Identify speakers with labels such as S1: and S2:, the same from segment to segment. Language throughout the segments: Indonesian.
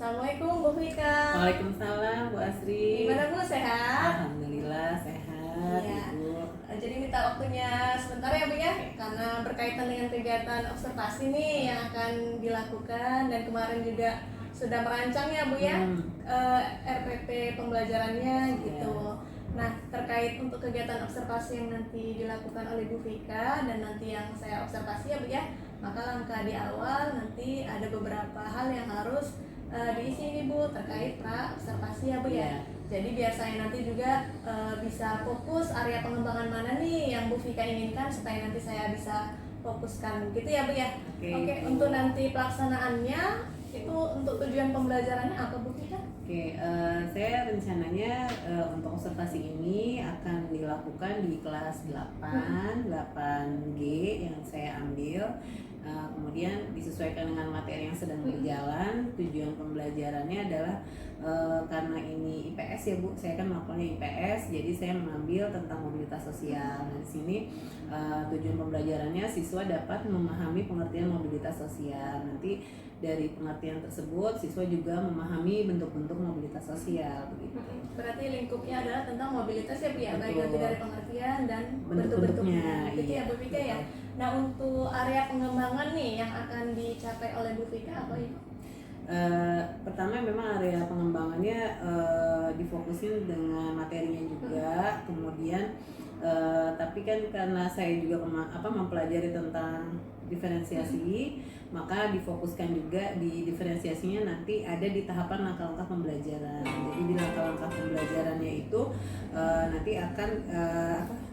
S1: Assalamualaikum Bu Vika.
S2: Waalaikumsalam Bu Asri.
S1: Gimana Bu, sehat?
S2: Alhamdulillah sehat.
S1: Iya.
S2: Ibu.
S1: Jadi minta waktunya sebentar ya Bu ya, karena berkaitan dengan kegiatan observasi nih yang akan dilakukan, dan kemarin juga sudah merancang ya Bu ya, RPP pembelajarannya gitu. Nah, terkait untuk kegiatan observasi yang nanti dilakukan oleh Bu Vika dan nanti yang saya observasi ya Bu ya, maka langkah di awal nanti ada beberapa hal yang harus diisi nih Bu terkait pra observasi ya Bu ya. Jadi biar saya nanti juga bisa fokus area pengembangan mana nih yang Bu Vika inginkan supaya nanti saya bisa fokuskan gitu ya Bu ya. Oke, untuk nanti pelaksanaannya itu untuk tujuan pembelajarannya apa Bu Vika?
S2: Saya rencananya untuk observasi ini akan dilakukan di kelas 8G yang saya ambil. Kemudian disesuaikan dengan materi yang sedang berjalan. Tujuan pembelajarannya adalah karena ini IPS ya Bu, saya kan melakukannya IPS, jadi saya mengambil tentang mobilitas sosial. Nah, di sini tujuan pembelajarannya siswa dapat memahami pengertian mobilitas sosial. Nanti dari pengertian tersebut siswa juga memahami bentuk-bentuk mobilitas sosial begitu.
S1: Berarti lingkupnya adalah tentang mobilitas ya Bu ya, baik nanti dari pengertian dan
S2: bentuk-bentuknya.
S1: Gitu ya Bu Vika ya. Nah, untuk area pengembangan nih yang akan dicapai oleh Bu Vika apa itu?
S2: Pertama memang area pengembangannya difokusin dengan materinya juga, kemudian tapi kan karena saya juga mempelajari tentang diferensiasi, maka difokuskan juga di diferensiasinya nanti ada di tahapan langkah-langkah pembelajaran. Jadi di langkah-langkah pembelajarannya itu nanti akan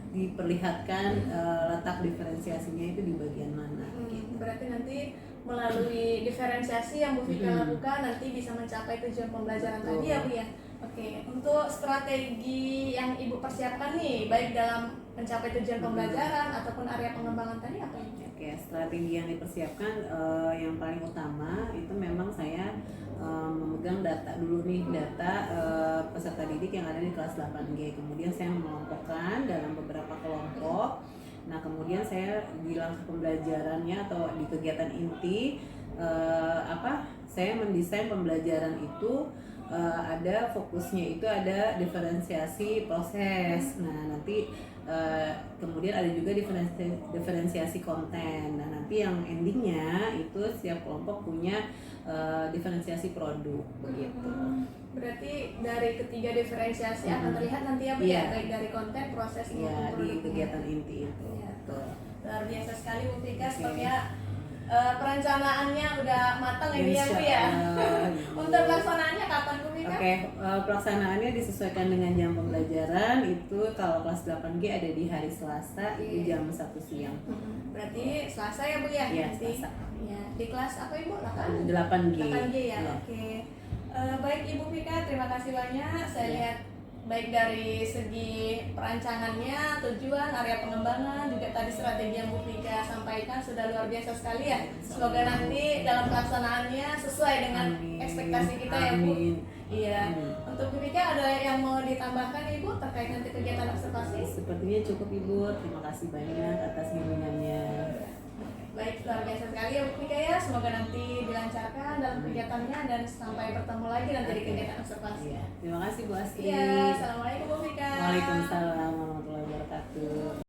S2: diperlihatkan letak diferensiasinya itu di bagian mana.
S1: Berarti nanti melalui diferensiasi yang Bu Vika lakukan nanti bisa mencapai tujuan pembelajaran tadi ya Bu ya. Oke, untuk strategi yang Ibu persiapkan nih baik dalam mencapai tujuan pembelajaran ataupun area pengembangan tadi apa ini?
S2: Strategi yang dipersiapkan yang paling utama itu memang saya memegang data dulu nih, data peserta didik yang ada di kelas 8G. Kemudian saya mengelompokkan dalam beberapa kelompok. Nah, kemudian saya di langkah pembelajarannya atau di kegiatan inti saya mendesain pembelajaran itu ada fokusnya itu ada diferensiasi proses. Nah, nanti kemudian ada juga diferensiasi konten. Nah, nanti yang endingnya itu setiap kelompok punya diferensiasi produk begitu.
S1: Berarti dari ketiga diferensiasi akan terlihat nanti ya Bu ya, baik dari konten, proses maupun
S2: di kegiatan inti itu.
S1: Luar biasa sekali Bu Vika, sepertinya perencanaannya udah matang ini ya Bu ya. Untuk pelaksanaannya kapan Bu Vika?
S2: Pelaksanaannya disesuaikan dengan jam pembelajaran. Itu kalau kelas 8G ada di hari Selasa itu jam 1 siang.
S1: Berarti Selasa ya Bu ya?
S2: Iya, Selasa.
S1: Ya, di kelas apa Ibu?
S2: 8G.
S1: 8G ya. Oke. Baik Ibu Vika, terima kasih banyak. Saya lihat baik dari segi perancangannya, tujuan, area pengembangan, juga tadi strategi yang Bu Vika sampaikan sudah luar biasa sekali ya. Semoga nanti dalam pelaksanaannya sesuai dengan ekspektasi kita ya Bu. Iya. Untuk Bu Vika ada yang mau ditambahkan Ibu terkait nanti kegiatan observasi?
S2: Sepertinya cukup Ibu. Terima kasih banyak atas bimbingannya.
S1: Baik, luar biasa sekali ya Bu Vika ya. Semoga nanti dilancarkan dalam kegiatannya dan sampai bertemu lagi nanti di kegiatan observasi.
S2: Terima kasih Bu Asri.
S1: Iya, assalamualaikum Bu Vika.
S2: Waalaikumsalam warahmatullahi wabarakatuh.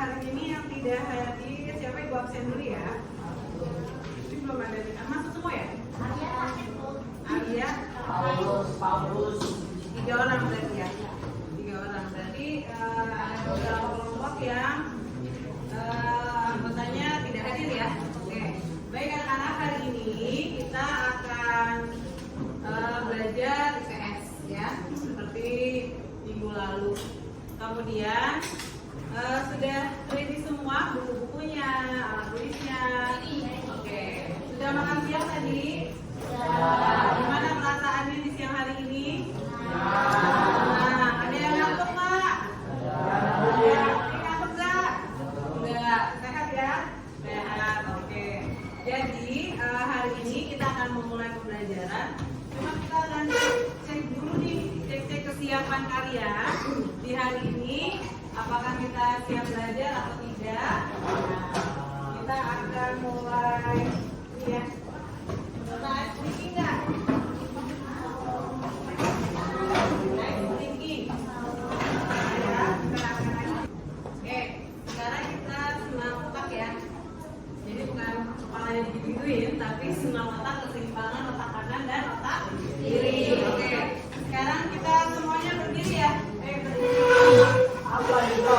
S3: Hari ini yang tidak hadir siapa Ibu absen dulu ya. Ini belum ada. Masuk semua ya? Arya, Paulus. 3 orang berarti ya. 3 orang berarti ada beberapa kelompok yang anggotanya tidak hadir ya. Oke. Baik anak-anak, hari ini kita akan belajar IPS ya, seperti minggu lalu. Kemudian sudah teliti semua buku-bukunya, alat tulisnya. Oke, sudah makan siang tadi? Gimana perasaannya di siang hari ini? persiapan kalian di hari ini. Apakah kita siap belajar atau tidak? Nah, kita akan mulai ya. Mulai speaking nggak? Mulai speaking. Ya, kita akan. Oke, sekarang kita senam otak ya. Jadi bukan kepalanya digituin, tapi senam otak keseimbangan otak kanan dan otak kiri. Oke, sekarang kita semuanya berdiri ya. Berdiri. Apa itu?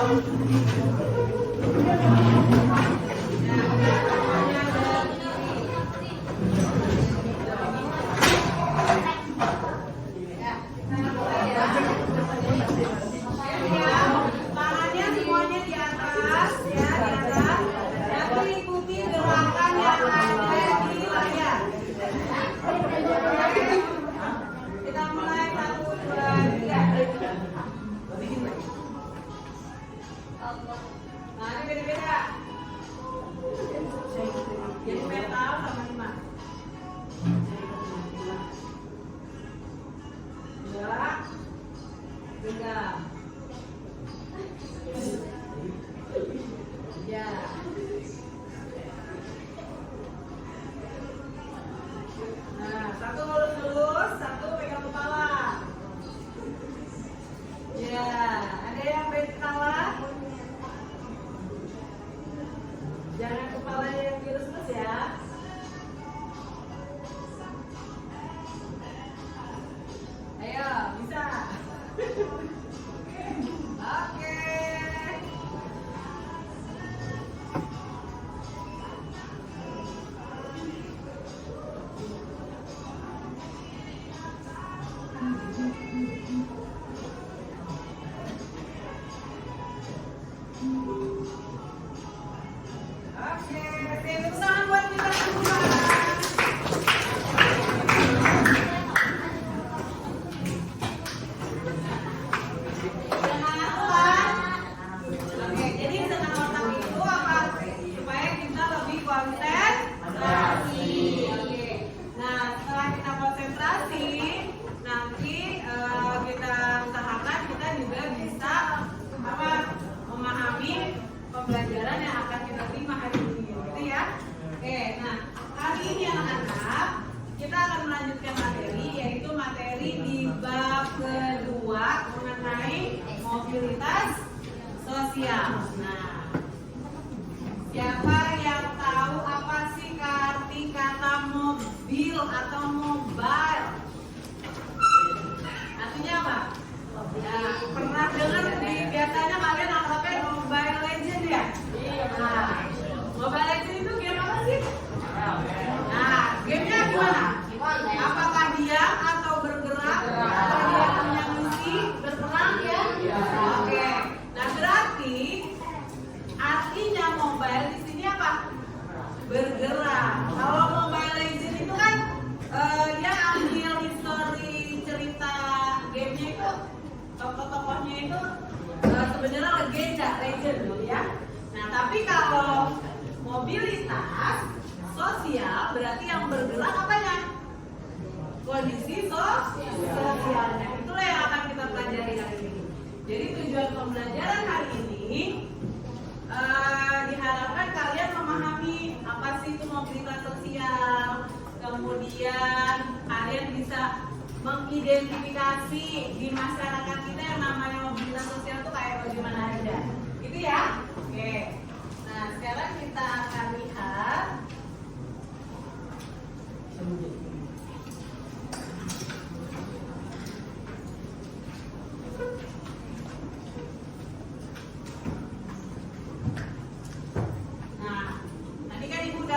S3: Tangannya semuanya di atas ya, di atas. Dan ikuti gerakan yang ada di layar. Kita mulai 1, 2, 3. Nah, ini beda-beda. Jadi metal sama 5. 2, 3. Ya. Nah, 1 lurus-lurus, 1 pegang kepala. Ya, ada yang pegang kepala. Jangan kepalanya yang lurus-lurus ya. Ayo, bisa. Oke. Oke, tepuk tangan buat kita semua. Jangan lupa. Oke, jadi senam otak itu apa? Supaya kita lebih konsentrasi. Oke. Nah, setelah kita konsentrasi, nanti kita usahakan kita juga bisa apa? Memahami pembelajaran yang akan kita terima hari ini, gitu ya. Oke, nah hari ini anak-anak kita akan melanjutkan materi, yaitu materi di bab kedua mengenai mobilitas sosial. Nah, siapa yang tahu apa sih arti kata mobil atau mobile? Artinya apa? Nah, pernah dengar biasanya kalian anggapnya Mobile Legend ya? Nah, Mobile Legend itu game apa sih? Nah, gamenya gimana? Apakah dia atau bergerak? Atau dia punya misi berperang ya? Oke. Nah, berarti artinya mobile di sini apa? Bergerak. Kalau Mobile Legend itu kan dia ambil histori cerita gamenya itu, tokoh-tokohnya itu sebenarnya legend ya. Nah, tapi kalau mobilitas sosial berarti yang bergerak apanya? Kondisi sosialnya. Itulah yang akan kita pelajari hari ini. Jadi tujuan pembelajaran hari ini diharapkan kalian memahami apa sih itu mobilitas sosial. Kemudian kalian bisa mengidentifikasi di masyarakat kita yang namanya mobilitas sosial itu kayak bagaimana aja, gitu ya. Oke. Nah, sekarang kita akan lihat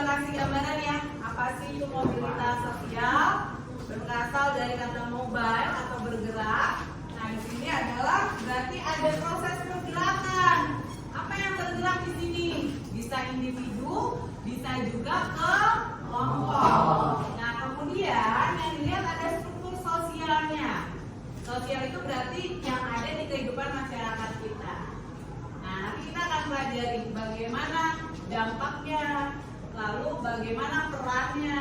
S3: kasih gambaran ya, apa sih itu mobilitas sosial, berasal dari kata mobile atau bergerak. Nah, di sini adalah berarti ada proses pergerakan. Apa yang bergerak di sini? Bisa individu, bisa juga kelompok. Nah, kemudian yang dilihat ada struktur sosialnya. Sosial itu berarti yang ada di kehidupan masyarakat kita. Nah, nanti kita akan pelajari bagaimana dampaknya, lalu bagaimana perannya,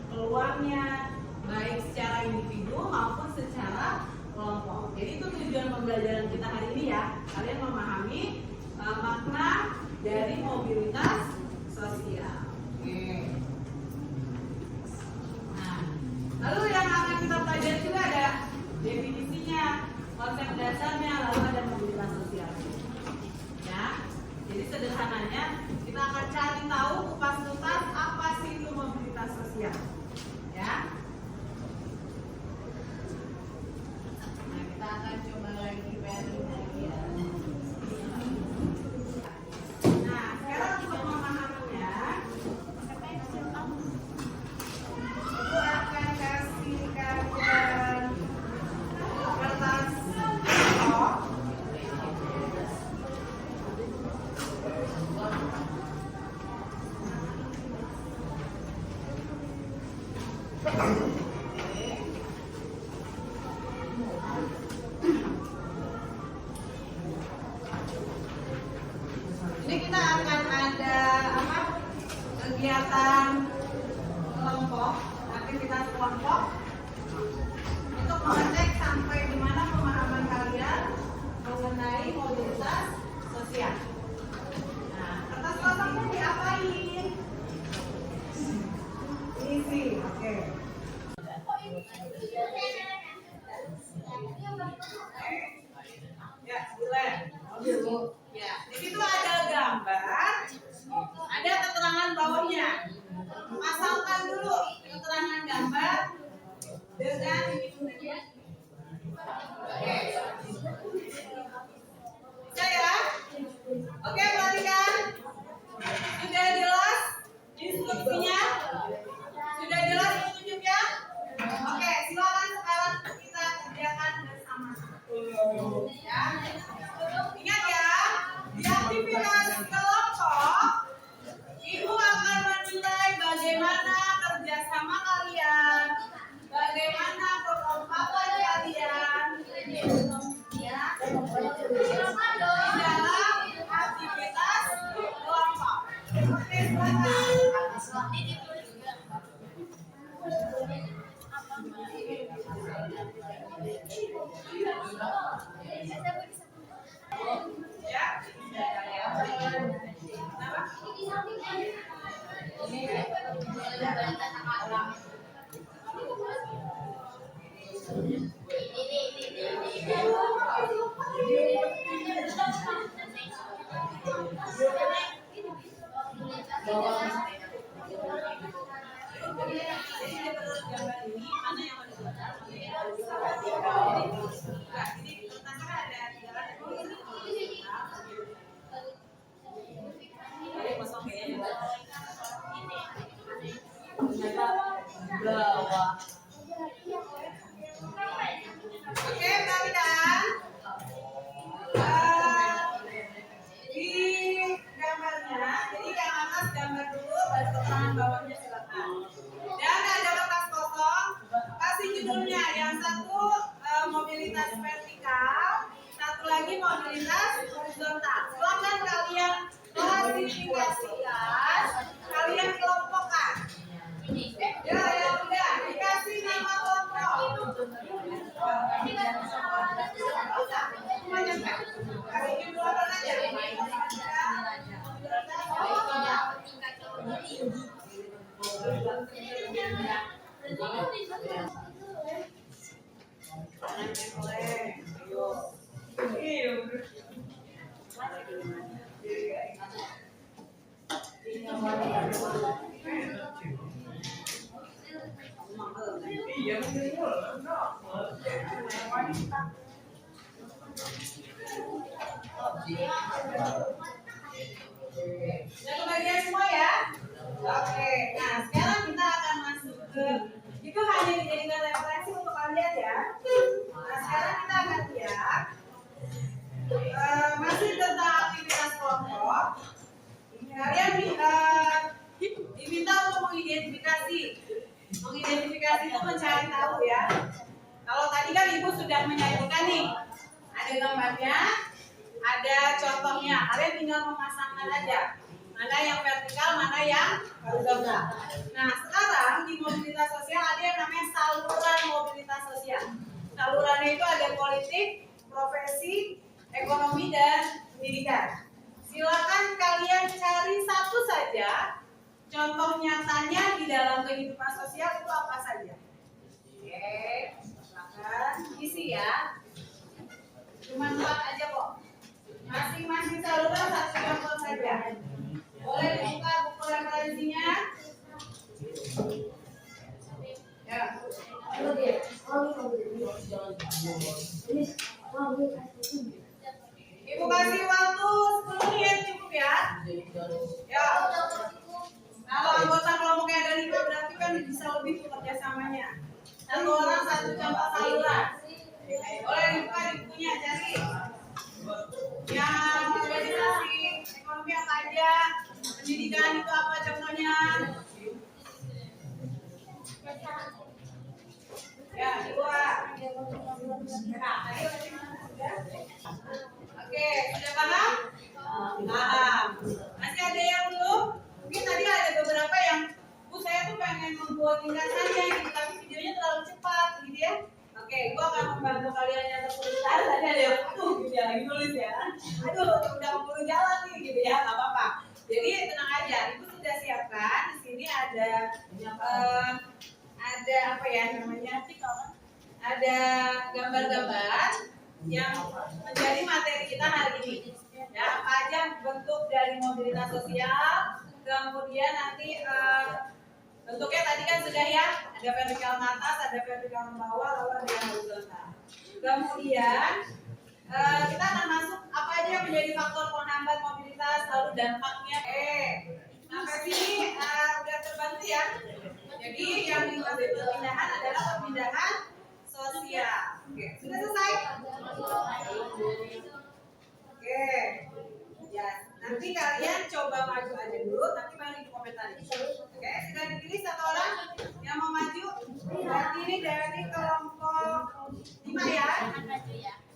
S3: peluangnya, baik secara individu maupun secara kelompok. Jadi itu tujuan pembelajaran kita hari ini ya. Kalian memahami makna dari mobilitas sosial. Oke. Nah, lalu yang akan kita pelajari juga ada definisinya, konsep dasarnya, lalu ada mobilitas sosial. Ya. Jadi sederhananya kita akan cari tahu kupas tuntas apa sih itu mobilitas sosial. Ya. Nah, kita akan coba lagi ya. Nah, sekarang untuk memahaminya, aku akan kasih kalian kertas kelompok. Ini kita akan ada apa? Kegiatan kelompok, aktivitas kelompok untuk mengecek sampai di mana pemahaman kalian mengenai mobilitas sosial. Nah, kertas kosongnya diapain? Isi, oke. Ya, boleh. Ya, di situ ada gambar, ada keterangan bawahnya. Pasalkan dulu keterangan gambar dengan bisa ya? Oke, perhatikan. Sudah jelas instruksinya? Sudah jelas petunjuknya? Oke, silakan sekarang kita kerjakan bersama. Ya. Ingat ya, di aktivitas kelompok, Ibu akan menilai bagaimana kerjasama kalian, bagaimana kekompakan kalian, ya, di dalam aktivitas kelompok. Oke, silakan. Ya. Oke, perhatikan. Di gambarnya, jadi yang atas gambar dulu, baru keterangan bawahnya silakan. Dan ada kertas kosong, kasih judulnya. Yang satu mobilitas vertikal, satu lagi mobilitas horizontal. Silakan kalian klasifikasikan, kalian kelompokkan. Ya, yang udah dikasih nama kelompok. Kasih judul aja. Sudah kebagian semua ya? Oke, nah sekarang kita akan masuk ke, itu hanya dijadikan referensi untuk kalian ya. Nah sekarang kita akan lihat masih tentang aktivitas kelompok. Kalian diminta untuk mengidentifikasi. Mengidentifikasi itu mencari tahu ya. Kalau tadi kan Ibu sudah menyajikan nih, ada gambarnya, ada contohnya. Kalian tinggal memasangkan aja. Mana yang vertikal, mana yang horizontal. Nah, sekarang di mobilitas sosial ada yang namanya saluran mobilitas sosial. Salurannya itu ada politik, profesi, ekonomi, dan pendidikan. Silakan kalian cari satu saja contoh nyatanya di dalam kehidupan sosial itu apa saja. Oke, silakan isi ya. Cuma 4 aja kok. Masing-masing saluran satu contoh saja. Boleh dibuka buku referensinya. Ya. Ibu kasih waktu 10 menit cukup ya. Ya. Kalau anggota kelompoknya ada 5 berarti kan bisa lebih tuh kerjasamanya. Satu orang satu contoh saluran. Boleh dibuka di bukunya cari. Yang organisasi ekonomi apa aja, pendidikan itu apa contohnya? Ya, dua. Oke, sudah paham? Paham. Masih ada yang belum? Mungkin tadi ada beberapa yang, Bu saya tuh pengen membuat ringkasannya gitu, tapi videonya terlalu cepat gitu ya. Oke, gua akan membantu kalian yang tertulisan. Tadi ada yang gitu ya, lagi nulis ya. Aduh, udah keburu jalan nih gitu ya, nggak apa-apa. Jadi tenang aja, Ibu sudah siapkan. Di sini ada apa ya namanya? Ada gambar-gambar yang menjadi materi kita hari ini. Ya, apa aja bentuk dari mobilitas sosial, kemudian nanti bentuknya tadi kan sudah ya, ada vertikal ke atas, ada vertikal ke bawah, lalu ada yang horizontal. Kemudian kita akan masuk apa aja yang menjadi faktor penghambat mobilitas, lalu dampaknya. Sampai sini udah terbantu ya. Jadi yang dimaksud perpindahan adalah perpindahan sosial. Oke, sudah selesai? Oke. Ya, nanti kalian coba maju aja dulu, nanti baru di komentar. Oke, sudah dipilih satu orang yang mau maju. Berarti ini dari kelompok 5 ya.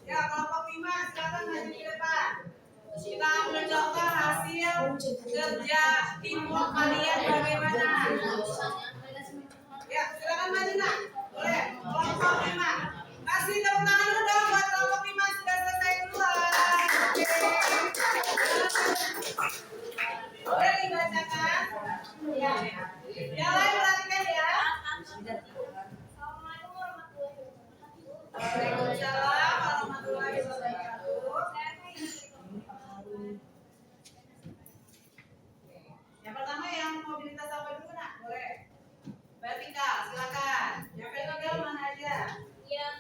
S3: Ya, kelompok 5 silakan maju ke depan. Kita menunjukkan hasil kerja timur kalian bagaimana. Ya, silakan maju nak. Boleh, kelompok 5. Kasih tepuk tangan dulu dong buat kelompok 5 sudah selesai duluan. Boleh dibacakan? Ya. Yang lain perhatikan ya. Waalaikumsalam warahmatullahi wabarakatuh. Yang pertama yang mobilitas apa dulu nak? Boleh. Vertikal, silakan. Yang vertikal mana aja?
S4: Yang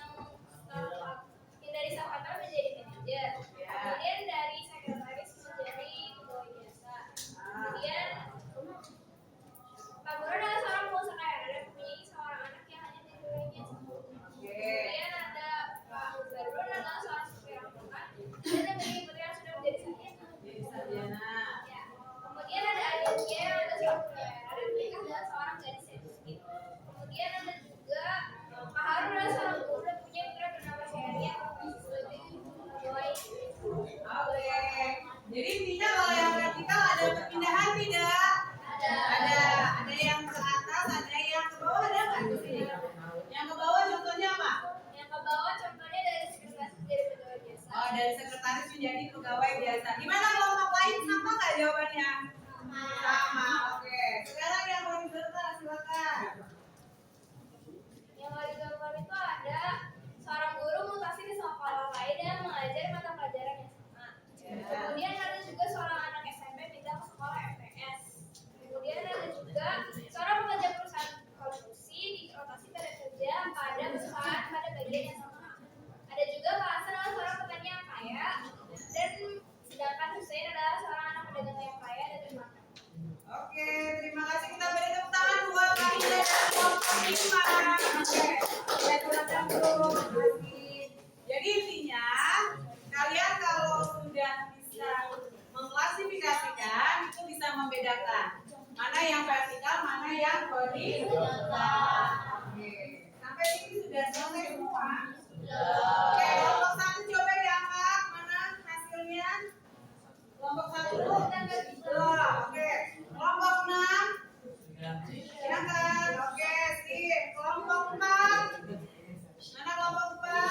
S4: dari sahabat menjadi manajer, kemudian dari sekretaris menjadi pegawai biasa, kemudian Pak Guru adalah seorang pengusaha kaya dan mempunyai seorang anak yang hanya tidurnya satu. Kemudian ada Pak Badrun adalah seorang supir angkutan dan memiliki putri yang sudah menjadi sarjana. Ya. Kemudian ada Aditya yang adalah seorang penyiar dan mereka adalah seorang gadis sensitif. Kemudian ada juga Pak Harun adalah seorang guru dan punya putra bernama Seri yang sebagai pegawai.
S3: Oke. Jadi intinya kalau yang vertikal ada perpindahan tidak? Ada yang ke atas, ada yang ke bawah, ada nggak di sini? Yang ke bawah contohnya apa?
S4: Yang ke bawah contohnya dari sekretaris menjadi pegawai biasa.
S3: Oh, dari sekretaris menjadi pegawai biasa. Gimana kelompok lain sama nggak jawabannya? Sama. Oke. Sekarang yang horizontal silakan.
S4: Yang horizontal itu ada seorang guru mutasi ke sekolah lain dan mengajar mata pelajaran yang sama. Kemudian ada juga seorang anak SMP pindah ke sekolah MTS. Kemudian ada juga seorang pekerja perusahaan konstruksi dirotasi pada kerja pada perusahaan pada bagian yang sama. Ada juga Pak Hasan adalah seorang petani yang kaya dan sedangkan Hussein adalah seorang anak pedagang yang kaya dan dermawan.
S3: Oke, terima kasih. Kita beri tepuk tangan buat Kaidah dan kelompok 5. Oke, saya kurangkan dulu. Terima kasih. Jadi intinya, kalian kalau sudah bisa mengklasifikasikan, itu bisa membedakan mana yang vertikal, mana yang horizontal. Oke, sampai sini sudah selesai semua. Oke, kelompok 1 coba diangkat. Mana hasilnya? Kelompok 1 oke. Kelompok 6 silakan. Oke, sip. Kelompok 4 mana kelompok 4?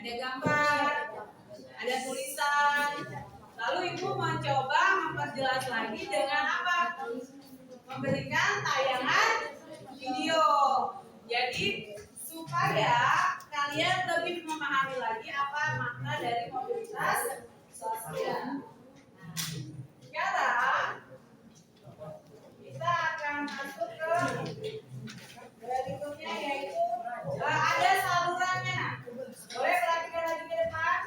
S3: ada gambar, ada tulisan. Lalu ibu mencoba memperjelas lagi dengan apa? Memberikan tayangan video. Jadi supaya kalian lebih memahami lagi apa makna dari mobilitas sosial. Sekarang kita akan masuk ke berikutnya, yaitu ada salurannya. Boleh perhatikan lagi ke depan.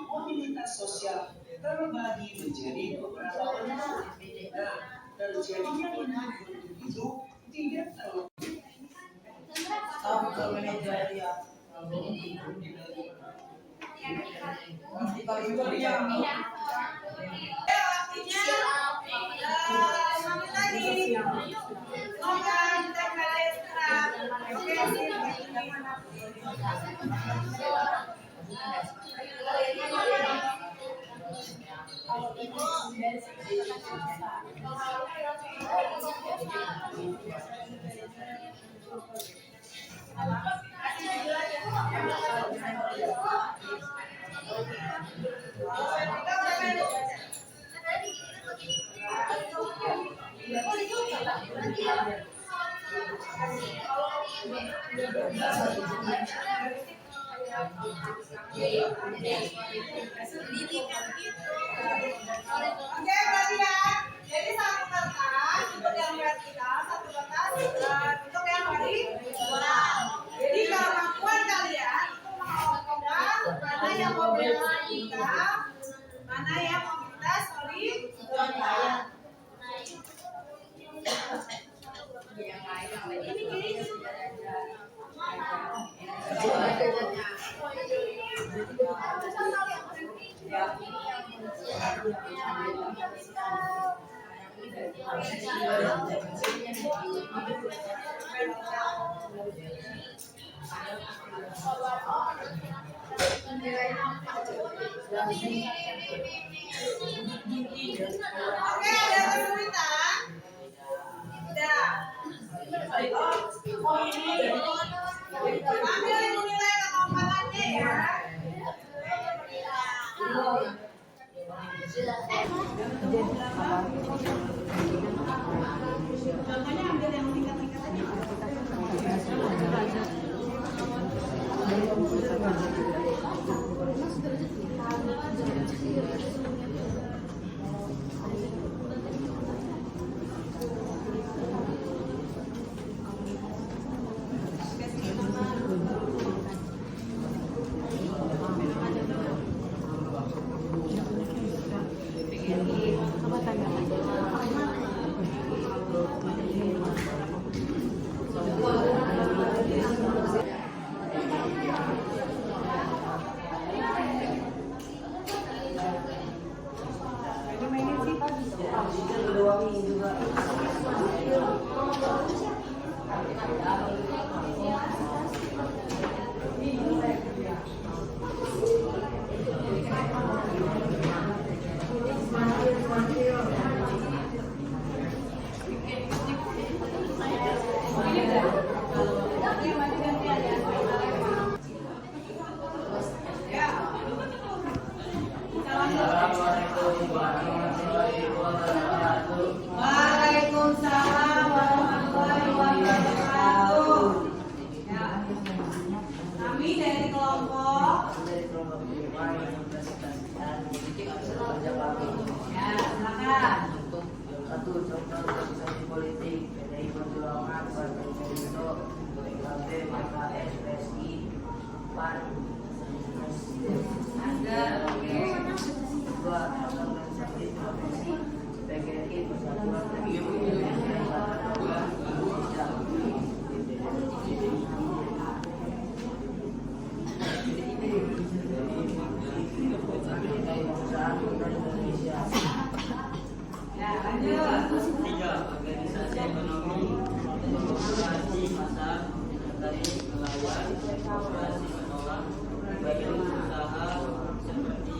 S5: Mobilitas sosial terbagi menjadi beberapa bentuk. Terjadinya bentuk itu tidak terlalu
S3: Artinya tadi logam tempel ekstrak. Oke, perhatikan. Jadi satu kertas untuk yang vertikal, satu kertas untuk yang horizontal. Jadi kemampuan kalian itu menentukan mana yang mobilitas vertikal, mana yang mobilitas horizontal. Oke, ada kesulitan? Tidak. Ambil ibu nilai kekompakannya ya. Contohnya ambil yang tingkat-tingkat aja. Waalaikumsalam warahmatullahi wabarakatuh. Ya. Kami dari kelompok. Ya, silakan.
S6: Satu contoh organisasi politik PDI Perjuangan, Partai Perindo, PKB, PKS, PSI, PAN,
S3: Ada, oke.
S6: dua organisasi profesi PGRI, Persatuan Indonesia,
S3: Ya, lanjut.
S6: tiga organisasi ekonomi, organisasi masa dari melawan, organisasi menolak, badan usaha seperti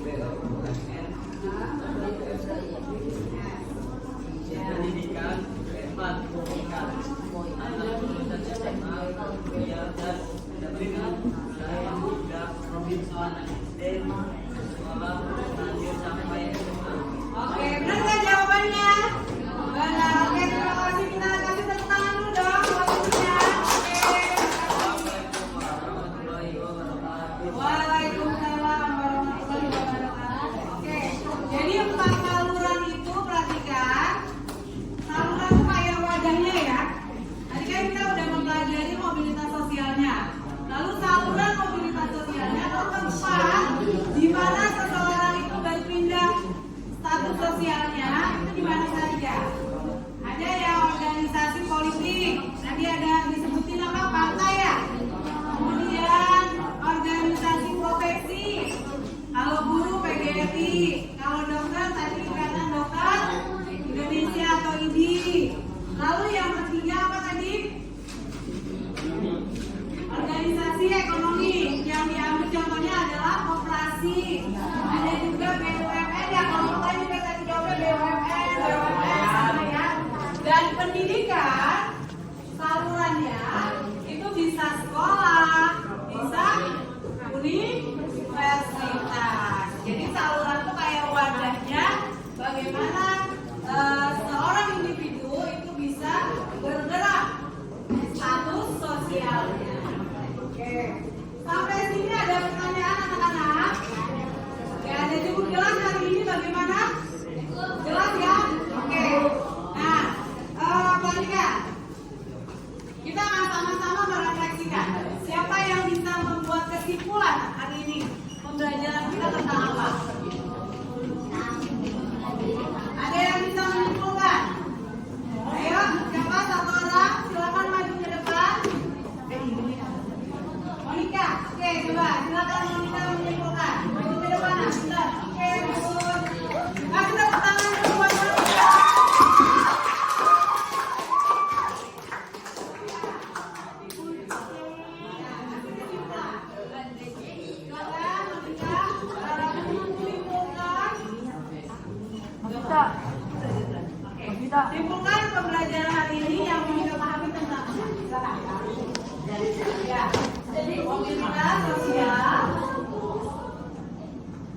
S6: BUMN, pendidikan, empat komunikasi, anak lulusan SMA, kuliah dan anak SD, sekolah lanjut sampai SMA.
S3: Oke, benar nggak jawabannya? Benar. Oke, terima kasih. Kita kasih tepuk tangan dulu dong buat gurunya. Oke.
S6: Assalamualaikum warahmatullahi wabarakatuh.
S3: Waalaikumsalam warahmatullahi wabarakatuh. Oke, jadi empat saluran itu perhatikan. Saluran itu kayak wadahnya ya. Tadi kan kita udah mempelajari mobilitas sosialnya. Lalu saluran mobilitas sosialnya atau tempat di mana seseorang itu berpindah status sosialnya itu di mana saja. Ada yang organisasi politik, tadi ada disebutin apa, partai ya. Kemudian organisasi profesi. Kalau guru PGRI, kalau dokter tadi Ikatan Dokter Indonesia atau IDI. Lalu yang ketiga apa tadi? Organisasi ekonomi. Yang diambil contohnya adalah koperasi. Ada juga BUMN ya, kalau kita juga tadi jawabnya BUMN, sama ya. Dan pendidikan salurannya itu bisa sekolah, bisa universitas. Jadi saluran itu kayak wadahnya bagaimana seorang individu itu bisa bergerak status sosialnya. Oke, sampai sini ada pertanyaan anak-anak? Ya, ada cukup jelas hari ini bagaimana? Jelas ya? Oke. Nah, perhatikan. Kita akan sama-sama merefleksikan. Siapa yang bisa membuat kesimpulan hari ini? Pembelajaran kita tentang apa? Ada yang bisa menyimpulkan? Ayo, siapa satu orang? Silakan maju ke depan. Monika, oke, coba silakan Monika menyimpulkan. Maju ke depan, sebentar. Oke, bagus. Kasih tepuk tangan dulu buat Monika. Simpulkan pembelajaran hari ini yang Monika pahami tentang apa? Silakan. Ya, jadi mobilitas sosial,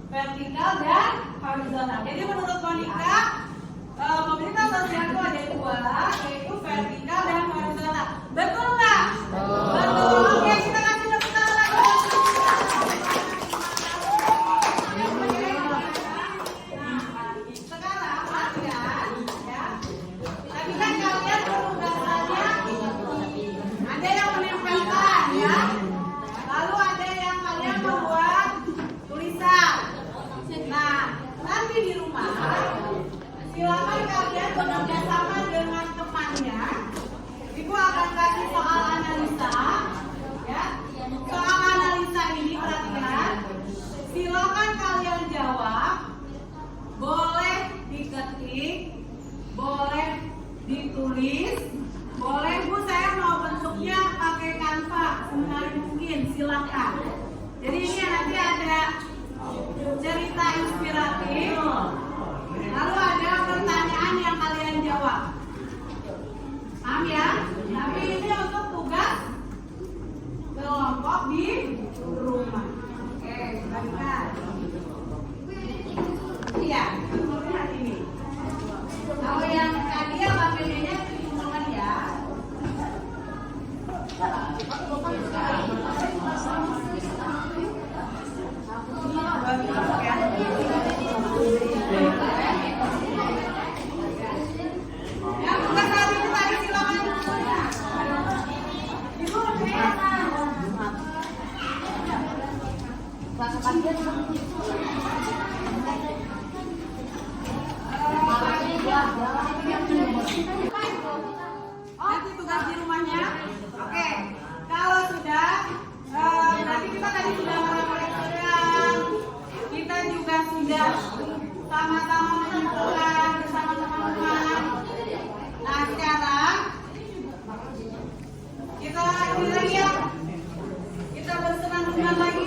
S3: vertikal dan horizontal. Jadi menurut Monika, mobilitas sosial itu ada dua, yaitu vertikal dan horizontal. Betul nggak? Betul. Oke, kita kasih tepuk tangan lagi. Sekarang perhatikan, ya. Tadi kan kalian penugasannya ada yang menempelkan, ya. Lalu ada yang kalian membuat tulisan. Nah, nanti di rumah silakan kalian bekerja sama dengan temannya. Ibu akan kasih soal analisa, ya. Soal analisa ini perhatikan. Silakan kalian jawab. Boleh diketik, boleh ditulis, boleh Bu saya mau bentuknya pakai Canva semenarik mungkin, silakan. Jadi ini nanti ada cerita inspiratif, lalu ada pertanyaan yang kalian jawab. Paham ya? Tapi ini untuk tugas kelompok di rumah. Oke, baiklah. Iya, seperti hari ini. Kalau yang tadi yang APD-nya dikumpulkan ya. Yang tugas hari ini tadi silakan. Ibu, nanti tugas di rumahnya. Oke, kalau sudah berarti kita tadi sudah merefleksikan, kita juga sudah sama-sama menyimpulkan bersama teman-teman. Nah sekarang kita ini lagi ya, kita bersenang-senang lagi.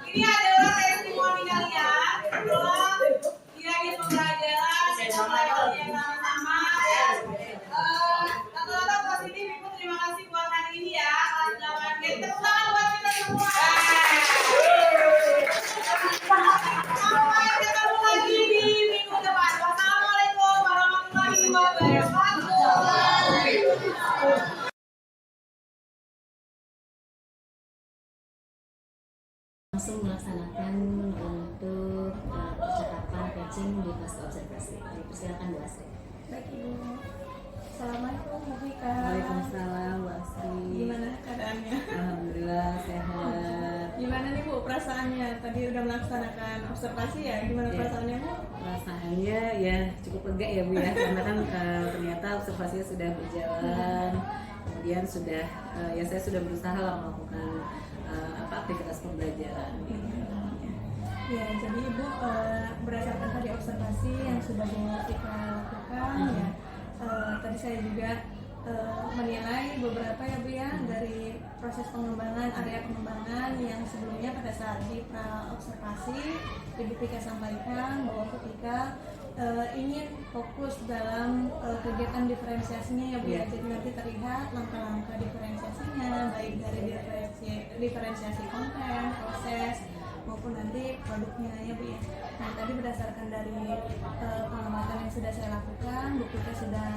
S3: Ini adalah testimoni kalian sebelum kiranya pembelajaran yang sama-sama ya. Rata-rata positif. Ibu terima kasih buat hari ini ya. Kelas 8G. Tepuk tangan buat kita semua. Sampai ketemu lagi di minggu depan. Wassalamualaikum warahmatullahi wabarakatuh.
S7: Langsung melaksanakan untuk percakapan coaching di fase observasi. Dipersilakan Bu Asri.
S1: Baik Ibu. Assalamualaikum Bu Vika.
S2: Waalaikumsalam Bu Asri.
S1: Gimana keadaannya?
S2: Alhamdulillah sehat.
S1: Gimana nih Bu perasaannya? Tadi udah melaksanakan observasi ya? Gimana
S2: Ya.
S1: perasaannya Bu?
S2: Perasaannya ya cukup lega ya Bu ya, karena kan ternyata observasinya sudah berjalan, kemudian sudah ya saya sudah berusaha lah melakukan aktivitas pembelajaran.
S1: Ya, jadi Ibu berdasarkan tadi observasi yang sudah Bu Vika lakukan ya, tadi saya juga menilai beberapa ya Bu ya dari proses pengembangan, area pengembangan yang sebelumnya pada saat di pra observasi Ibu Vika sampaikan bahwa ketika ingin fokus dalam kegiatan diferensiasinya ya Bu ya, jadi nanti terlihat langkah-langkah diferensiasinya baik dari diferensiasi konten, proses maupun nanti produknya ya Bu ya. Nah tadi berdasarkan dari pengamatan yang sudah saya lakukan, Bu Vika sudah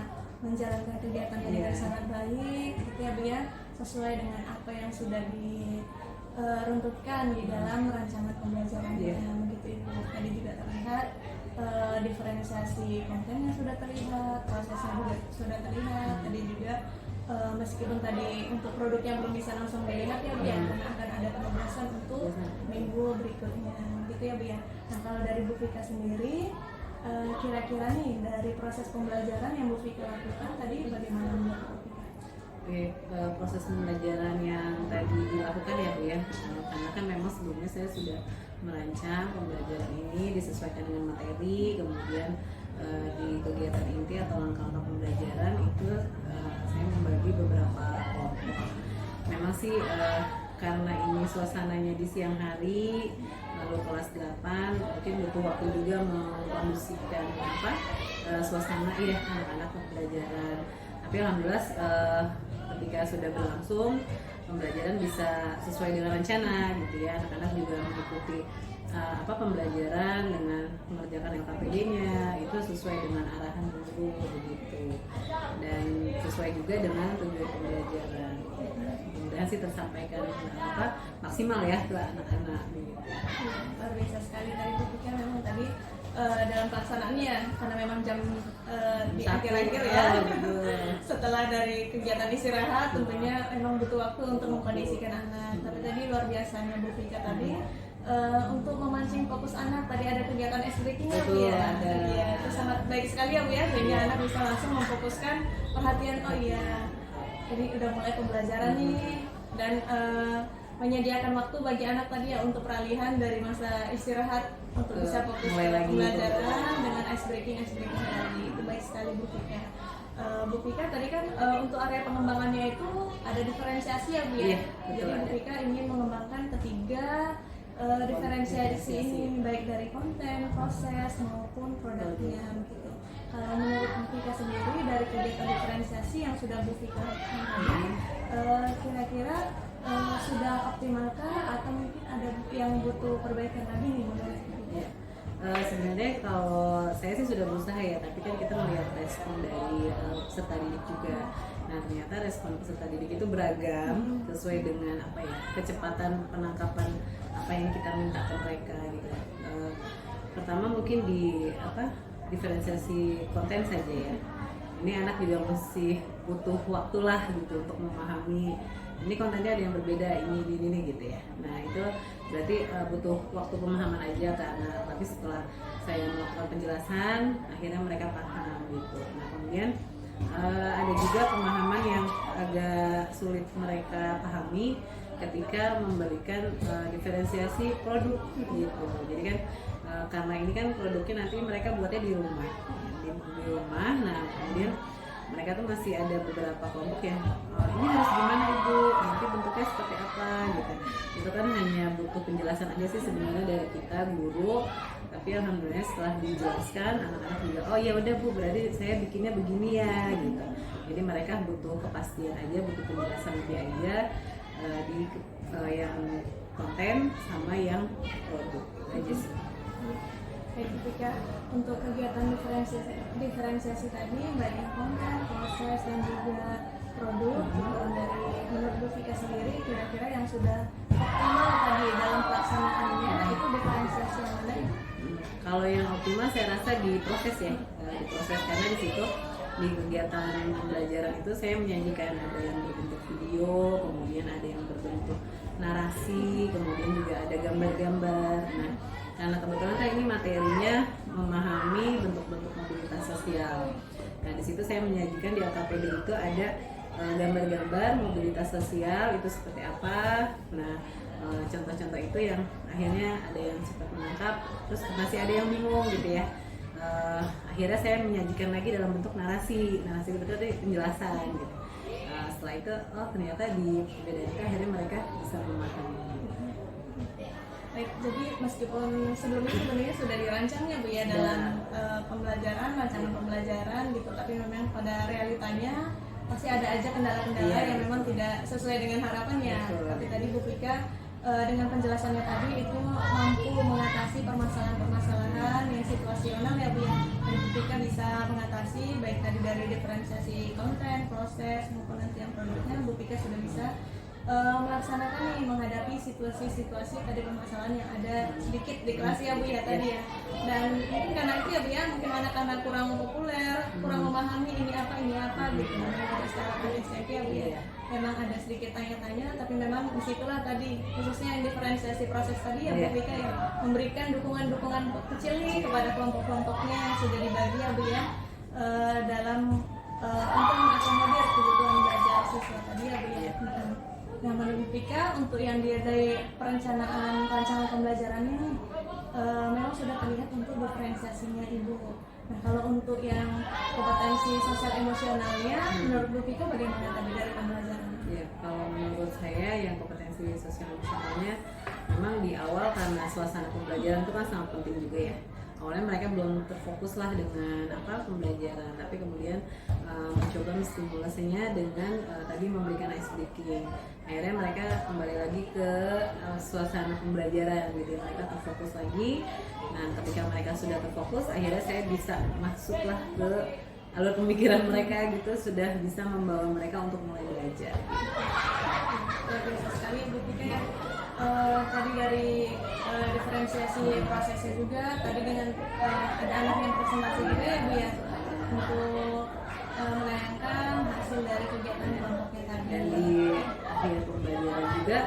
S1: menjalankan kegiatannya dengan sangat baik gitu ya Bu ya, sesuai dengan apa yang sudah diruntutkan di dalam rancangan pembelajarannya begitu Ibu. Tadi juga terlihat diferensiasi kontennya sudah terlihat, prosesnya juga sudah terlihat. Tadi juga meskipun tadi untuk produk yang belum bisa langsung dilihat ya Bu ya, karena akan ada penugasan untuk minggu berikutnya gitu ya Bu ya. Nah kalau dari Bu Vika sendiri kira-kira nih dari proses pembelajaran yang Bu Vika lakukan tadi bagaimana menurut Bu Vika?
S2: Oke, proses pembelajaran yang tadi dilakukan ya Bu ya, karena kan memang sebelumnya saya sudah merancang pembelajaran ini disesuaikan dengan materi, kemudian di kegiatan inti atau langkah-langkah pembelajaran itu saya membagi beberapa kelompok. Memang sih karena ini suasananya di siang hari, lalu kelas 8 mungkin butuh waktu juga mengkondisikan suasana anak-anak pembelajaran. Tapi alhamdulillah ketika sudah berlangsung pembelajaran bisa sesuai dengan rencana gitu ya, anak-anak juga mengikuti pembelajaran dengan mengerjakan LKPD-nya itu sesuai dengan arahan guru begitu, dan sesuai juga dengan tujuan pembelajaran. Mudah-mudahan sih tersampaikan maksimal ya ke anak-anak begitu.
S1: Luar biasa sekali tadi Bu Pika, memang tadi dalam pelaksanaannya karena memang jam di akhir-akhir ya, setelah dari kegiatan istirahat tentunya memang butuh waktu untuk mengkondisikan anak. Tapi tadi luar biasanya Bu Pika tadi untuk memancing fokus anak, tadi ada kegiatan ice breaking-nya Bu ya. Iya, itu sangat baik sekali ya Bu ya, sehingga anak bisa langsung memfokuskan perhatian, oh iya jadi udah mulai pembelajaran nih, dan menyediakan waktu bagi anak tadi ya untuk peralihan dari masa istirahat untuk bisa fokus ke pembelajaran dengan ice breaking tadi. Itu baik sekali Bu Pika. Bu Pika tadi kan untuk area pengembangannya itu ada diferensiasi ya Bu ya.
S2: Iya, betul,
S1: jadi Bu Pika ingin mengembangkan ketiga diferensiasi ini, baik dari konten, proses maupun produknya gitu. Kalau menurut Bu Pika sendiri dari kegiatan diferensiasi yang sudah Bu Pika lakukan, kira-kira sudah optimalkah atau mungkin ada yang butuh perbaikan lagi nih menurut Bu Pika?
S2: Sebenarnya kalau saya sih sudah berusaha ya, tapi kan kita melihat respon dari peserta didik juga. Nah ternyata respon peserta didik itu beragam sesuai dengan kecepatan penangkapan apa yang kita minta ke mereka gitu. Pertama mungkin di diferensiasi konten saja ya. Ini anak juga masih butuh waktu lah gitu untuk memahami ini kontennya ada yang berbeda ini gitu ya. Nah itu berarti butuh waktu pemahaman aja ke anak. Tapi setelah saya melakukan penjelasan, akhirnya mereka paham gitu. Nah kemudian ada juga pemahaman yang agak sulit mereka pahami ketika memberikan diferensiasi produk gitu. Jadi kan karena ini kan produknya nanti mereka buatnya di rumah. Nah kemudian mereka tuh masih ada beberapa kelompok yang ini harus gimana Ibu, nanti bentuknya seperti apa gitu. Itu kan hanya butuh penjelasan aja sih sebenarnya dari kita guru. Tapi alhamdulillah setelah dijelaskan anak-anak juga oh ya udah Bu, berarti saya bikinnya begini ya gitu. Jadi mereka butuh kepastian aja, butuh penjelasan lebih aja di yang konten sama yang produk aja sih.
S1: Baik, ketika untuk kegiatan diferensiasi tadi baik yang konten, proses dan juga produk dari menurut Bu Pika sendiri kira-kira yang sudah optimal tadi dalam pelaksanaannya itu diferensiasi yang mana?
S2: Kalau yang optimal saya rasa di proses ya, di proses karena di situ di kegiatan pembelajaran itu saya menyajikan ada yang berbentuk video, kemudian ada yang berbentuk narasi, kemudian juga ada gambar-gambar. Nah, karena kebetulan kan ini materinya memahami bentuk-bentuk mobilitas sosial. Nah, di situ saya menyajikan di LKPD itu ada gambar-gambar mobilitas sosial itu seperti apa. Nah, contoh-contoh itu yang akhirnya ada yang cepat menangkap, terus masih ada yang bingung gitu ya. Akhirnya saya menyajikan lagi dalam bentuk narasi betul-betul penjelasan gitu. Setelah itu ternyata di pembedaan itu akhirnya mereka bisa memahami.
S1: Baik, jadi meskipun sebelumnya sebenarnya sudah dirancang ya Bu ya dalam rancangan pembelajaran gitu, tapi memang pada realitanya pasti ada aja kendala-kendala yang memang tidak sesuai dengan harapannya. Tapi tadi Bu Pika dengan penjelasannya tadi itu mampu mengatasi permasalahan-permasalahan yang situasional ya Bu ya. Dan Bu Pika bisa mengatasi baik tadi dari diferensiasi konten, proses maupun nanti yang produknya, Bu Pika sudah bisa melaksanakan nih menghadapi situasi-situasi tadi permasalahan yang ada sedikit di kelas ya Bu ya tadi ya. Dan mungkin karena itu ya Bu ya, mungkin anak-anak kurang populer, kurang memahami ini apa gitu. Pada secara SMP ya Bu ya, memang ada sedikit tanya-tanya, tapi memang disitulah tadi khususnya yang diferensiasi proses tadi ya Bu Pika ya, memberikan dukungan-dukungan kecil nih kepada kelompok-kelompoknya yang sudah dibagi ya Bu ya dalam untuk mengakomodir kebutuhan belajar siswa tadi ya Bu ya. Nah, menurut Pika untuk yang dari perencanaan rancangan pembelajarannya memang sudah terlihat untuk diferensiasinya Ibu. Nah, kalau untuk yang kompetensi sosial emosionalnya, menurut Bu Pika bagaimana tadi dari pembelajaran?
S2: Ya, kalau menurut saya yang kompetensi sosial emosionalnya memang di awal karena suasana pembelajaran itu kan sangat penting juga ya. Awalnya mereka belum terfokus lah dengan pembelajaran, tapi kemudian mencoba menstimulasinya dengan tadi memberikan ice breaking. Akhirnya mereka kembali lagi ke suasana pembelajaran gitu, mereka terfokus lagi. Nah ketika mereka sudah terfokus, akhirnya saya bisa masuklah ke alur pemikiran mereka gitu, sudah bisa membawa mereka untuk mulai belajar.
S1: Luar biasa sekali Bu Tika ya. Tadi dari diferensiasi prosesnya juga, tadi dengan ada anak yang presentasi juga ya Bu ya, untuk menayangkan hasil dari kegiatan kelompoknya tadi.
S2: Dan di akhir pembelajaran juga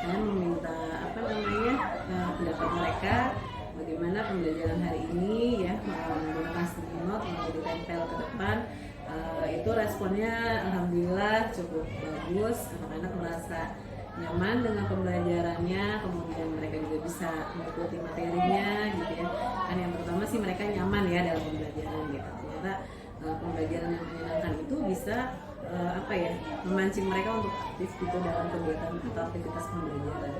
S2: saya meminta pendapat mereka bagaimana pembelajaran hari ini ya, menggunakan sticky note yang ditempel ke depan. Itu responnya alhamdulillah cukup bagus, anak-anak merasa nyaman dengan pembelajarannya, kemudian mereka juga bisa mengikuti materinya gitu ya. Kan yang pertama sih mereka nyaman ya dalam pembelajaran gitu. Ternyata pembelajaran yang menyenangkan itu bisa memancing mereka untuk aktif gitu dalam kegiatan atau aktivitas pembelajaran.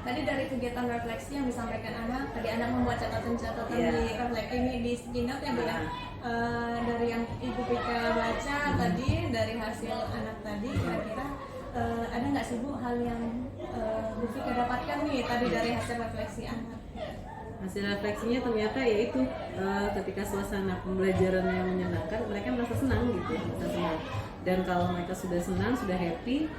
S1: Tadi dari kegiatan refleksi yang disampaikan anak, tadi anak membuat catatan-catatan di refleksi ini di sticky note ya Bu ya. Dari yang Ibu Pika baca tadi, dari hasil anak tadi, kira-kira ada nggak sih Bu hal yang Bu Pika dapatkan nih tadi dari hasil refleksi anak?
S2: Hasil refleksinya ternyata yaitu ketika suasana pembelajaran yang menyenangkan, mereka merasa senang gitu, merasa senang. Dan kalau mereka sudah senang, sudah happy,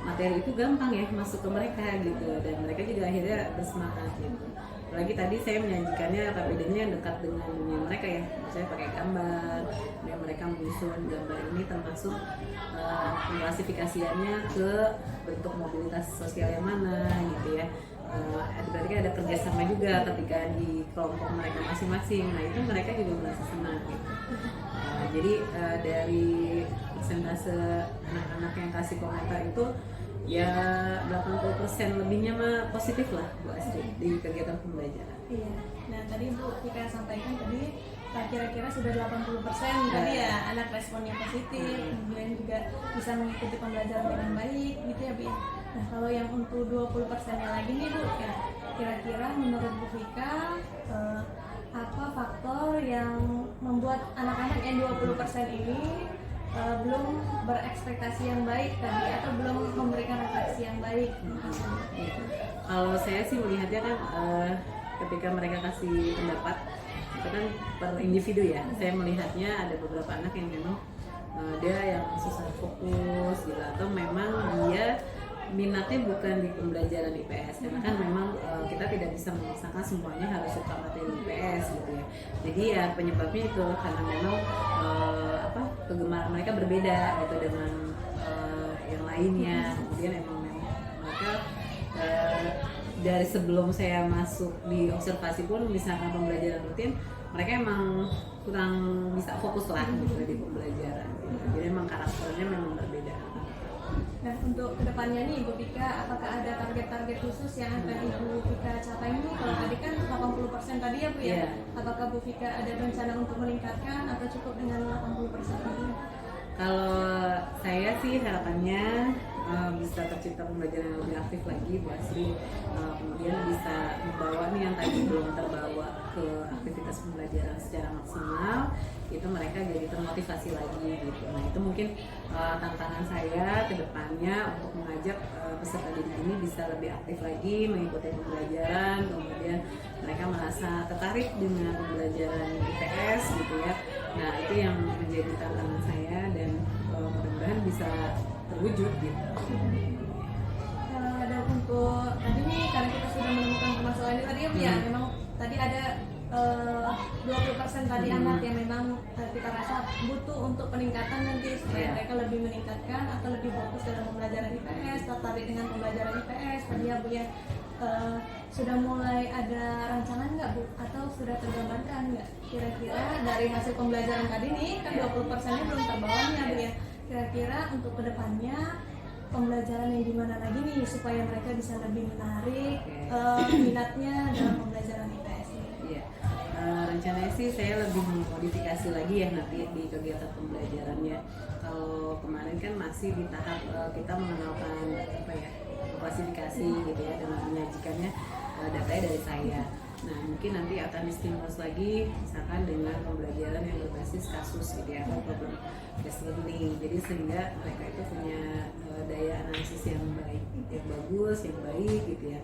S2: materi itu gampang ya masuk ke mereka gitu, dan mereka juga akhirnya bersemangat gitu. Apalagi tadi saya menyajikannya PPD-nya yang dekat dengan dunia mereka ya, saya pakai gambar, dan mereka menyusun gambar ini termasuk klasifikasiannya ke bentuk mobilitas sosial yang mana gitu ya. Berarti ada kerjasama juga ketika di kelompok mereka masing-masing. Nah itu mereka juga merasa senang gitu. Jadi dari persentase anak-anak yang kasih komentar itu ya 80% lebihnya mah positif lah Bu Astrid di kegiatan pembelajaran.
S1: Iya. Nah tadi Bu Pika sampaikan tadi kira-kira sudah 80% tadi ya anak responnya positif, kemudian juga bisa mengikuti pembelajaran dengan baik gitu ya Bu ya. Nah kalau yang untuk 20%-nya lagi nih Bu, ya, kira-kira menurut Bu Pika apa faktor yang membuat anak-anak yang 20% ini belum berekspektasi yang baik tadi atau belum memberikan refleksi yang baik?
S2: Kalau saya sih melihatnya kan ketika mereka kasih pendapat itu kan per individu ya. Saya melihatnya ada beberapa anak yang memang dia yang susah fokus gitu, atau memang dia minatnya bukan di pembelajaran IPS, karena kan memang kita tidak bisa memaksakan semuanya harus suka materi IPS gitu ya. Jadi ya penyebabnya itu karena memang kegemaran mereka berbeda gitu dengan yang lainnya. Kemudian emang mereka dari sebelum saya masuk di observasi pun misalkan pembelajaran rutin, mereka emang kurang bisa fokus lah gitu di pembelajaran gitu. Jadi emang karakternya memang berbeda.
S1: Nah untuk kedepannya nih Ibu Pika, apakah ada target-target khusus yang akan Ibu Pika capai nih? Kalau tadi kan 80% tadi ya Bu ya, apakah Bu Pika ada rencana untuk meningkatkan atau cukup dengan 80% ini?
S2: Kalau saya sih harapannya bisa tercipta pembelajaran yang lebih aktif lagi Bu Asri, kemudian bisa membawa nih yang tadi belum terbawa ke aktivitas pembelajaran secara maksimal, itu mereka jadi termotivasi lagi gitu. Nah itu mungkin tantangan saya ke depannya untuk mengajak peserta didik ini bisa lebih aktif lagi mengikuti pembelajaran, kemudian mereka merasa tertarik dengan pembelajaran IPS gitu ya. Nah itu yang menjadi tantangan saya, dan mudah-mudahan bisa terwujud gitu.
S1: Dan untuk tadi nih karena kita sudah menemukan permasalahan ini tadi ya Bu ya, memang tadi ada 20% tadi anak yang memang kita rasa butuh untuk peningkatan nanti supaya mereka lebih meningkatkan atau lebih fokus dalam pembelajaran IPS, tertarik dengan pembelajaran IPS tadi ya Bu ya. Sudah mulai ada rancangan nggak Bu, atau sudah tergambarkan nggak kira-kira dari hasil pembelajaran tadi nih kan 20%-nya belum terbawa nih ya Bu ya, kira-kira untuk kedepannya pembelajaran yang dimana lagi nih supaya mereka bisa lebih menarik minatnya dalam pembelajaran IPS ini?
S2: Iya. Rencananya sih saya lebih memodifikasi lagi ya nanti di kegiatan pembelajarannya. Kalau kemarin kan masih di tahap kita mengenalkan klasifikasi gitu ya, dengan menyajikannya datanya dari saya. Nah mungkin nanti akan distimulus lagi misalkan dengan pembelajaran yang berbasis kasus gitu ya, atau problem based learning. Jadi sehingga mereka itu punya daya analisis yang baik, yang bagus, yang baik gitu ya.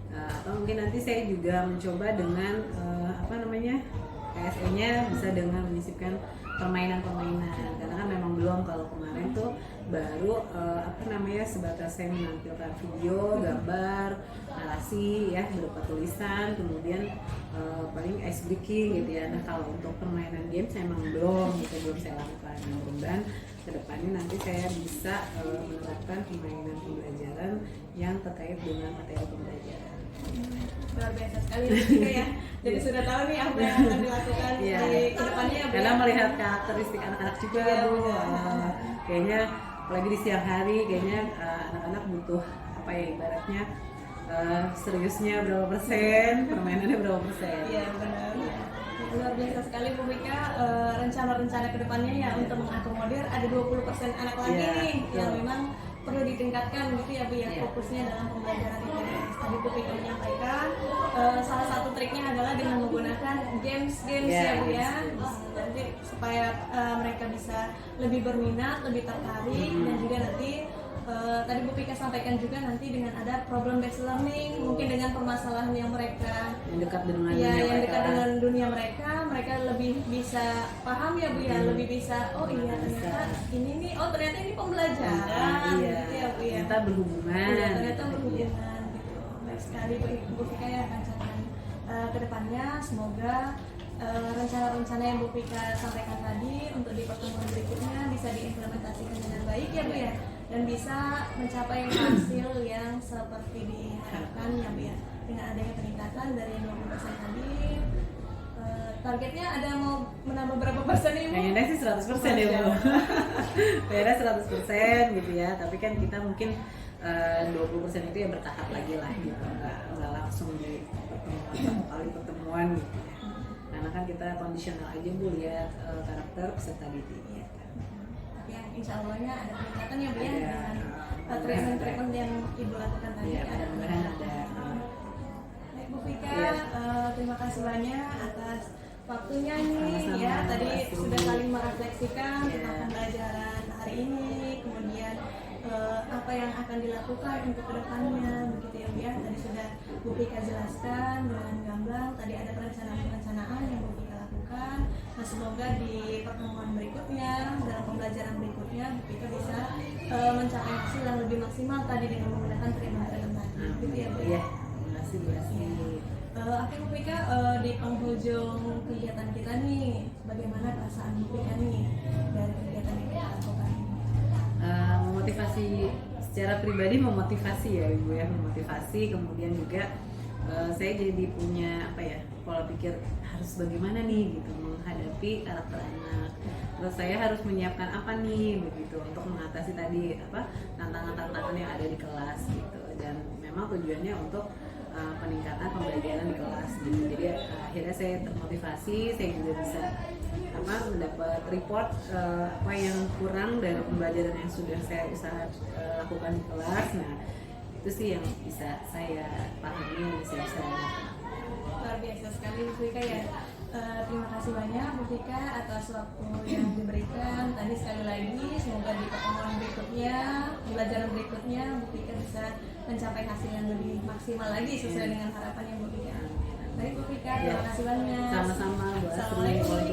S2: Atau mungkin nanti saya juga mencoba dengan PSE-nya bisa dengan menyisipkan permainan-permainan, karena kan memang belum, kalau kemarin tuh baru sebatas saya menampilkan video, gambar, narasi ya berupa tulisan, kemudian paling ice breaking gitu ya. Nah kalau untuk permainan game saya memang belum saya lakukan. Mudah-mudahan kedepannya nanti saya bisa menerapkan permainan pembelajaran yang terkait dengan materi pembelajaran.
S1: Luar biasa sekali juga ya. Jadi sudah tahu nih apa yang akan dilakukan di kedepannya ya, Bu.
S2: Karena melihat karakteristik anak-anak juga ya, Bu. Kayaknya apalagi di siang hari kayaknya anak-anak butuh ibaratnya seriusnya berapa persen, permainannya berapa persen.
S1: Iya benar. Luar biasa sekali Bu Mika, rencana-rencana kedepannya ya untuk mengakomodir ada 20% anak lagi nih yang memang perlu ditingkatkan gitu ya Bu ya, fokusnya dalam pembelajaran IPS. Tadi Bu Mika menyampaikan salah satu triknya adalah dengan menggunakan games ya Bu ya, nanti supaya mereka bisa lebih berminat, lebih tertarik, dan juga nanti tadi Bu Pika sampaikan juga nanti dengan ada problem based learning, mungkin dengan permasalahan yang mereka
S2: yang dekat dengan
S1: dunia mereka, mereka lebih bisa paham ya Bu ya, lebih bisa ternyata ini nih, ternyata ini pembelajaran gitu ya Bu ya,
S2: ternyata berhubungan
S1: gitu. Baik sekali Bu Pika ya rancangan kedepannya, semoga rencana-rencana yang Bu Pika sampaikan tadi untuk di pertemuan berikutnya bisa diimplementasikan dengan baik ya Bu ya, dan bisa mencapai hasil yang seperti diharapkan ya Bu ya, dengan adanya peningkatan dari 20% tadi. Targetnya ada mau menambah berapa persen nih Bu?
S2: Kayaknya sih 100% ya Bu. Kayaknya 100% gitu ya, tapi kan kita mungkin 20% itu ya bertahap lagi lah gitu, nggak langsung di pertemuan gitu ya. Karena kan kita kondisional aja Bu lihat karakter peserta didik.
S1: Yang insya Allahnya ada peningkatan ya Bu ya, dengan treatment yang Ibu lakukan tadi.
S2: Ada mudahan ada.
S1: Baik Bu Pika, terima kasih banyak atas waktunya nih ya. Tadi sudah saling merefleksikan tentang pembelajaran hari ini, kemudian apa yang akan dilakukan untuk kedepannya begitu ya Bu ya. Tadi sudah Bu Pika jelaskan dengan gamblang, tadi ada perencanaan yang Bu Pika lakukan. Nah semoga di pertemuan berikutnya, dalam pembelajaran berikutnya Bu Pika bisa mencapai hasil yang lebih maksimal tadi dengan menggunakan treatment tadi gitu ya Bu ya.
S2: Terima kasih.
S1: Oke Bu Pika, di penghujung kegiatan kita nih, bagaimana perasaan Bu Pika nih dari kegiatan yang kita lakukan?
S2: Memotivasi secara pribadi, memotivasi ya Ibu ya, memotivasi, kemudian juga saya jadi punya pola pikir harus bagaimana nih gitu menghadapi karakter anak. Terus saya harus menyiapkan apa nih begitu untuk mengatasi tadi tantangan-tantangan yang ada di kelas gitu, dan memang tujuannya untuk peningkatan pembelajaran di kelas gitu. Jadi akhirnya saya termotivasi, saya juga bisa mendapat report apa yang kurang dari pembelajaran yang sudah saya lakukan di kelas. Nah itu sih yang bisa saya pahami, yang bisa saya lakukan.
S1: Luar biasa sekali Bu Pika ya. Terima kasih banyak Bu Pika atas waktu yang diberikan. Tadi sekali lagi semoga di pertemuan berikutnya, pembelajaran berikutnya Bu Pika bisa mencapai hasil yang lebih maksimal lagi sesuai dengan harapan yang Bu Pika. Baik Bu Pika, terima kasih banyak.
S2: Sama-sama Bu Asri.
S1: Assalamualaikum.